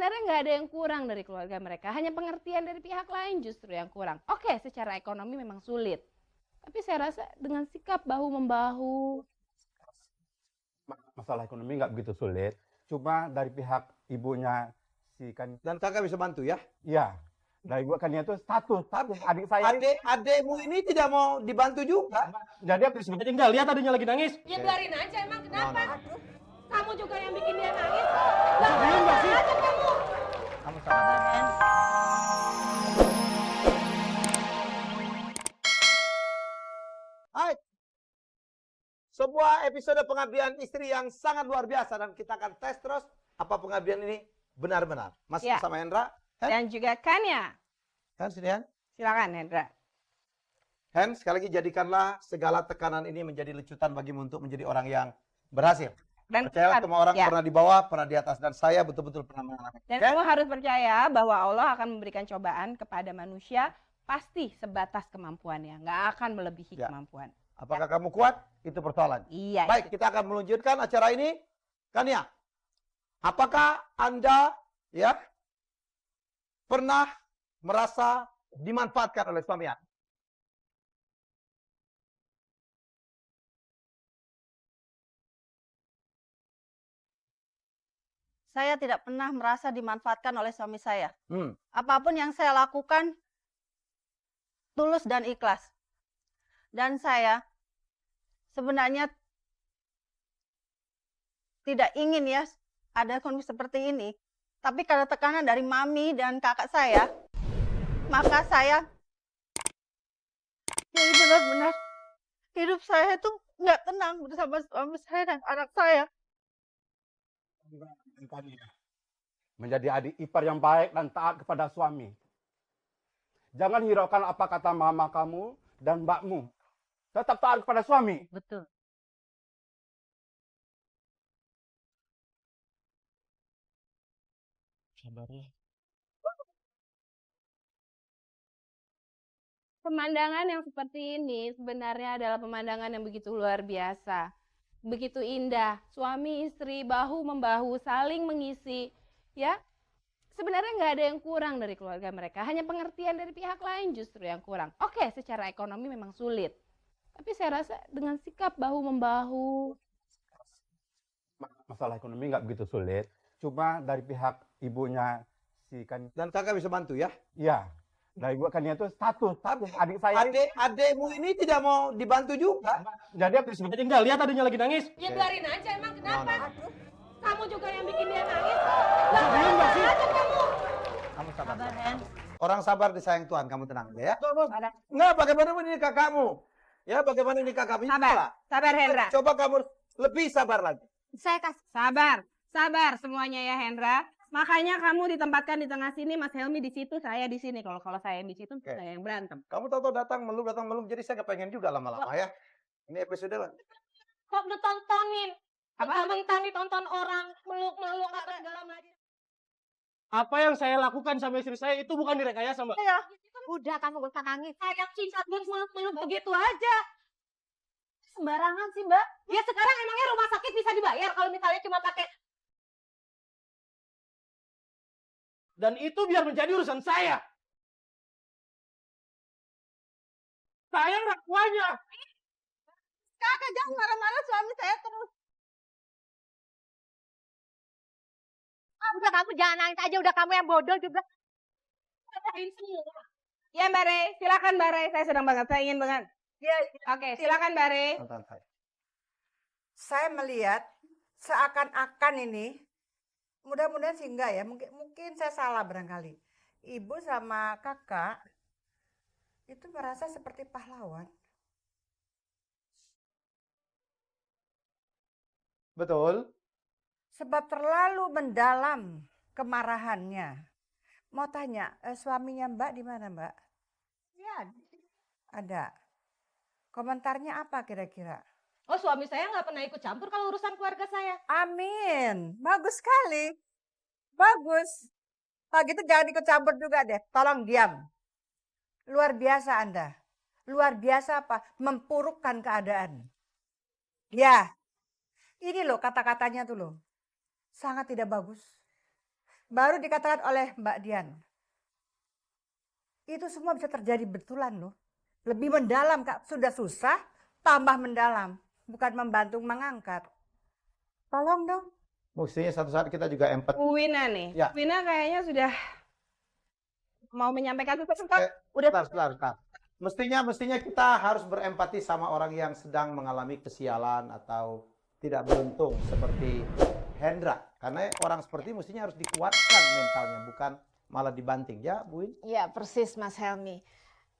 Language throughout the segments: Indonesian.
sebenarnya nggak ada yang kurang dari keluarga mereka, hanya pengertian dari pihak lain justru yang kurang. Oke, secara ekonomi memang sulit, tapi saya rasa dengan sikap bahu-membahu. Masalah ekonomi nggak begitu sulit. Cuma dari pihak ibunya si kan, Dan kakak bisa bantu ya. iya, dari ibu kan itu status adik saya. Adekmu ini tidak mau dibantu juga. Jadi aku disebut Tinggal lihat adanya lagi nangis. Ya biarin aja, emang kenapa? No. Kamu juga yang bikin dia nangis. Diam nggak sih? Aja kamu. Kamu sabar. Hai. Sebuah episode pengabdian istri yang sangat luar biasa dan kita akan tes terus apa pengabdian ini benar-benar. Masih Ya. bersama Hendra. Dan juga Kania. Hen, sini Hen. Silakan Hendra. Hen, sekali lagi jadikanlah segala tekanan ini menjadi lecutan bagimu untuk menjadi orang yang berhasil. Dan Percayalah semua orang ya. pernah di bawah, pernah di atas. Dan saya betul-betul pernah mengalami. Dan Oke? kamu harus percaya bahwa Allah akan memberikan cobaan kepada manusia pasti sebatas kemampuannya, nggak akan melebihi Ya. kemampuan. Apakah kamu kuat? Itu persoalan. Iya. Baik, kita akan meluncurkan acara ini. Kania, apakah Anda ya pernah merasa dimanfaatkan oleh suami Anda? Saya tidak pernah merasa dimanfaatkan oleh suami saya. Hmm. Apapun yang saya lakukan, tulus dan ikhlas. Dan saya sebenarnya tidak ingin ya ada kondisi seperti ini. Tapi karena tekanan dari mami dan kakak saya, maka saya jadi benar-benar hidup saya itu nggak tenang bersama suami saya dan anak saya. menjadi adik ipar yang baik dan taat kepada suami. Jangan hiraukan apa kata mama kamu dan mbakmu. Tetap taat kepada suami. Betul. Sabar ya. Pemandangan yang seperti ini sebenarnya adalah pemandangan yang begitu luar biasa. Begitu indah, suami istri bahu-membahu saling mengisi, ya. Sebenarnya nggak ada yang kurang dari keluarga mereka, hanya pengertian dari pihak lain justru yang kurang. Oke, secara ekonomi memang sulit, tapi saya rasa dengan sikap bahu-membahu. Masalah ekonomi nggak begitu sulit. Cuma dari pihak ibunya si kan, Dan kakak bisa bantu ya. iya, dari ibu kan itu status adik saya. Adekmu ini tidak mau dibantu juga. Jadi aku disebut Tinggal lihat adanya lagi nangis. Ya biarin aja, emang kenapa? No. Kamu juga yang bikin dia nangis. Diam nggak sih? Aja kamu. Kamu sabar. Sabar, Hen. Orang sabar disayang Tuhan, kamu tenang aja ya. Nggak, bagaimana ini kakakmu? Ya, bagaimana ini kakakmu? Sabar, sabar Hendra. Coba kamu lebih sabar lagi. Saya kasih Sabar semuanya ya Hendra. Makanya kamu ditempatkan di tengah sini, Mas Helmi di situ, saya di sini. Kalau saya yang di situ, Oke. saya yang berantem. Kamu tahu datang meluk, jadi saya nggak pengen juga lama-lama ya. Ini episode lah. Kok ditontonin? Mentang-mentang ditonton orang meluk-meluk apa segala macam. Apa yang saya lakukan sama istri saya itu bukan direkayasa, Mbak. udah kamu gak usah nangis. Kayak singkat meluk begitu aja. Sembarangan sih Mbak. Ya sekarang emangnya rumah sakit bisa dibayar kalau misalnya cuma pakai. Dan itu biar menjadi urusan saya. Saya nggak tuanya. Kakak jangan marah-marah suami saya terus. Udah kamu jangan nangis aja, udah kamu yang bodoh juga. Ngapain semua? Ya Mbak Rey, silakan Mbak Rey. Saya sedang banget, saya ingin banget. Ya, Oke, silakan Mbak Rey. Santai. Saya melihat seakan-akan ini, mudah-mudahan sih enggak ya, mungkin saya salah barangkali. Ibu sama kakak itu merasa seperti pahlawan. Betul. Sebab terlalu mendalam kemarahannya. Mau tanya, suaminya Mbak di mana Mbak? ya. Ada. Komentarnya apa kira-kira? Oh suami saya nggak pernah ikut campur kalau urusan keluarga saya. Amin. Bagus sekali. Bagus. Kalau gitu jangan ikut campur juga deh. Tolong diam. Luar biasa Anda. Luar biasa apa? Memburukkan keadaan. Ya. Ini loh kata-katanya tuh loh. Sangat tidak bagus. baru dikatakan oleh Mbak Dian. Itu semua bisa terjadi betulan loh. Lebih mendalam, Kak. Sudah susah, tambah mendalam. Bukan membantu mengangkat. Tolong dong. Mestinya satu saat kita juga empati. Bu Wina nih. Ya. Bu Wina kayaknya sudah mau menyampaikan sesuatu. Udah. Sebentar. Mestinya kita harus berempati sama orang yang sedang mengalami kesialan atau tidak beruntung seperti Hendra. Karena orang seperti mestinya harus dikuatkan mentalnya, bukan malah dibanting. Ya, Bu Win? Ya, persis Mas Helmi.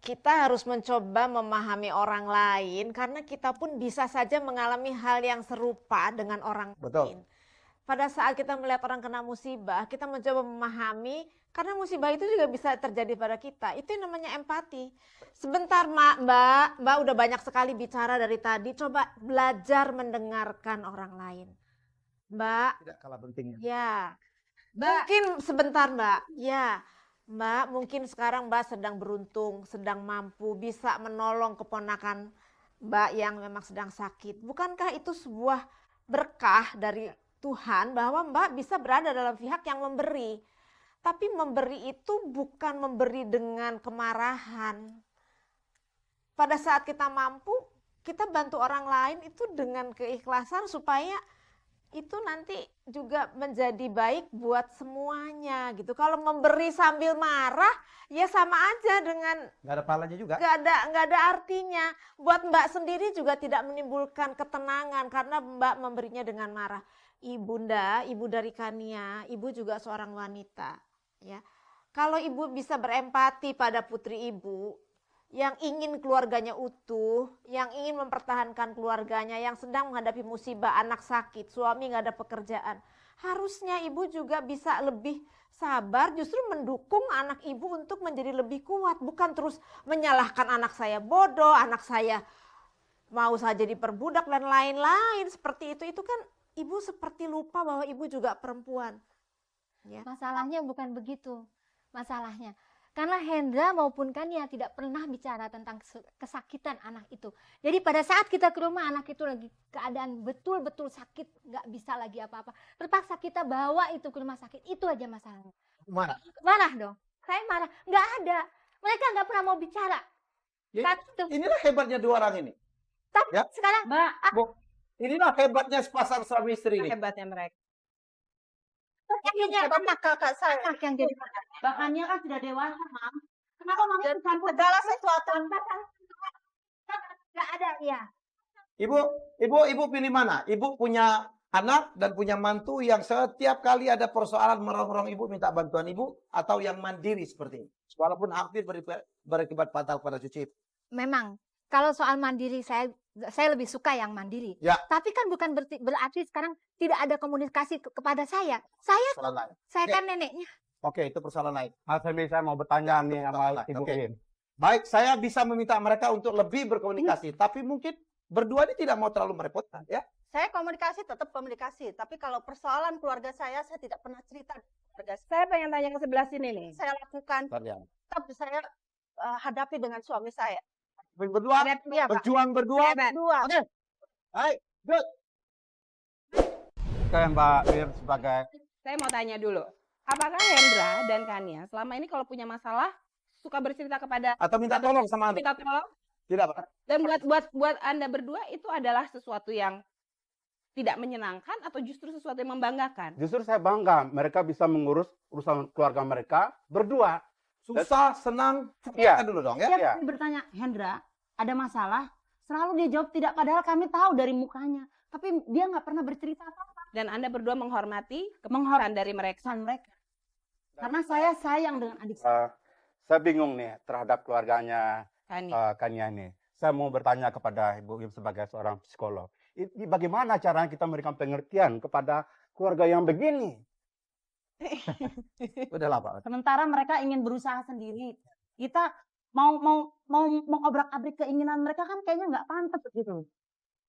Kita harus mencoba memahami orang lain karena kita pun bisa saja mengalami hal yang serupa dengan orang Betul. lain. Pada saat kita melihat orang kena musibah, kita mencoba memahami karena musibah itu juga bisa terjadi pada kita. Itu yang namanya empati. Sebentar Mbak udah banyak sekali bicara dari tadi. Coba belajar mendengarkan orang lain. Mbak, Tidak kalah pentingnya. ya. Mbak, Mungkin sebentar Mbak, ya Mbak mungkin sekarang Mbak sedang beruntung, sedang mampu bisa menolong keponakan Mbak yang memang sedang sakit. Bukankah itu sebuah berkah dari Tuhan bahwa Mbak bisa berada dalam pihak yang memberi. Tapi memberi itu bukan memberi dengan kemarahan. Pada saat kita mampu, kita bantu orang lain itu dengan keikhlasan supaya itu nanti juga menjadi baik buat semuanya gitu. Kalau memberi sambil marah, ya sama aja dengan Nggak ada pahalanya juga. nggak ada artinya. Buat Mbak sendiri juga tidak menimbulkan ketenangan karena Mbak memberinya dengan marah. Ibunda, ibu dari Kania, ibu juga seorang wanita. Ya, kalau ibu bisa berempati pada putri ibu yang ingin keluarganya utuh, yang ingin mempertahankan keluarganya, yang sedang menghadapi musibah, anak sakit, suami nggak ada pekerjaan. Harusnya ibu juga bisa lebih sabar, justru mendukung anak ibu untuk menjadi lebih kuat. Bukan terus menyalahkan anak saya bodoh, anak saya mau saja diperbudak dan lain-lain. Seperti itu kan ibu seperti lupa bahwa ibu juga perempuan. Ya. Masalahnya bukan begitu. Masalahnya karena Hendra maupun Kania tidak pernah bicara tentang kesakitan anak itu. Jadi pada saat kita ke rumah anak itu lagi keadaan betul-betul sakit, nggak bisa lagi apa-apa. Terpaksa kita bawa itu ke rumah sakit. Itu aja masalahnya. Mana? Marah dong. Saya marah. Nggak ada. Mereka nggak pernah mau bicara. Ya, Saat itu. inilah hebatnya dua orang ini. Tapi Ya. sekarang Mbak, Inilah hebatnya sepasang suami istri ini. hebatnya mereka. Akhirnya anak kakak saya anak yang jadi Bahkannya kan sudah dewasa, Mam. Kenapa Mami dan campur segala sesuatu nggak ada ya. Ibu pilih mana? Ibu punya anak dan punya mantu yang setiap kali ada persoalan merong-rong ibu minta bantuan ibu, atau yang mandiri seperti ini. Walaupun hampir berakibat fatal pada cuci. Memang kalau soal mandiri saya lebih suka yang mandiri. Ya. Tapi kan bukan berarti sekarang tidak ada komunikasi kepada saya. Persoalan lain. Saya Oke. kan neneknya. Oke, itu persoalan lain. Mas Helmi, saya mau bertanya nih sama Ibu Oke. Win. Baik, saya bisa meminta mereka untuk lebih berkomunikasi, tapi mungkin berdua ini tidak mau terlalu merepotkan, ya. saya komunikasi tetap komunikasi, tapi kalau persoalan keluarga saya tidak pernah cerita keluarga Saya pengen tanya ke sebelah sini nih. saya lakukan, Sarjana. tetap saya hadapi dengan suami saya. Berdua, Iya, Pak. berjuang berdua. Dua. Oke. Baik, good. Oke, Mbak Wir sebagai Saya mau tanya dulu. Apakah Hendra dan Kania selama ini kalau punya masalah suka bercerita kepada Atau minta tolong sama Anda. minta tolong? Tidak, Pak. Dan buat Anda berdua itu adalah sesuatu yang tidak menyenangkan atau justru sesuatu yang membanggakan? justru saya bangga mereka bisa mengurus urusan keluarga mereka berdua. Susah, senang, Iya. kita dulu dong, ya. Setiap Iya. kali bertanya, Hendra, ada masalah? Selalu dia jawab tidak, padahal kami tahu dari mukanya. Tapi dia nggak pernah bercerita apa-apa Dan Anda berdua menghormati keputusan dari mereka. kesan mereka. Karena saya sayang dengan adik saya. Saya bingung nih terhadap keluarganya Kania. Kania ini. Saya mau bertanya kepada Ibu Im sebagai seorang psikolog. Ini bagaimana caranya kita memberikan pengertian kepada keluarga yang begini? Udahlah, Pak. Sementara mereka ingin berusaha sendiri. Kita mau mengobrak-abrik keinginan mereka kan kayaknya nggak pantas gitu.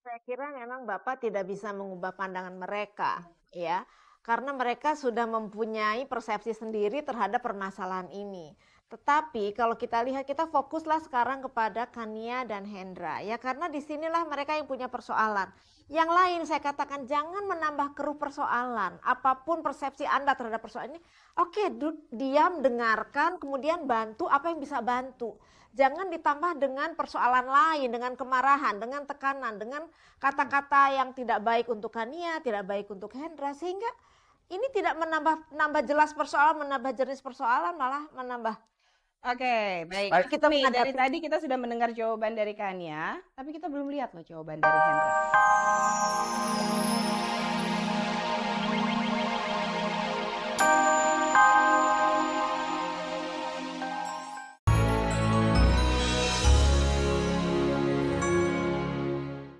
Saya kira memang Bapak tidak bisa mengubah pandangan mereka, ya. Karena mereka sudah mempunyai persepsi sendiri terhadap permasalahan ini. Tetapi kalau kita lihat, kita fokuslah sekarang kepada Kania dan Hendra ya, karena disinilah mereka yang punya persoalan. Yang lain saya katakan jangan menambah keruh persoalan. Apapun persepsi Anda terhadap persoalan ini, oke, diam, dengarkan, kemudian bantu apa yang bisa bantu. Jangan ditambah dengan persoalan lain, dengan kemarahan, dengan tekanan, dengan kata-kata yang tidak baik untuk Kania, tidak baik untuk Hendra, sehingga ini tidak menambah jelas persoalan, menambah jenis persoalan, malah menambah. Oke, baik. Baik, kita Nih, dari menghadapi- tadi kita sudah mendengar jawaban dari Kania, tapi kita belum lihat loh jawaban dari Hendra.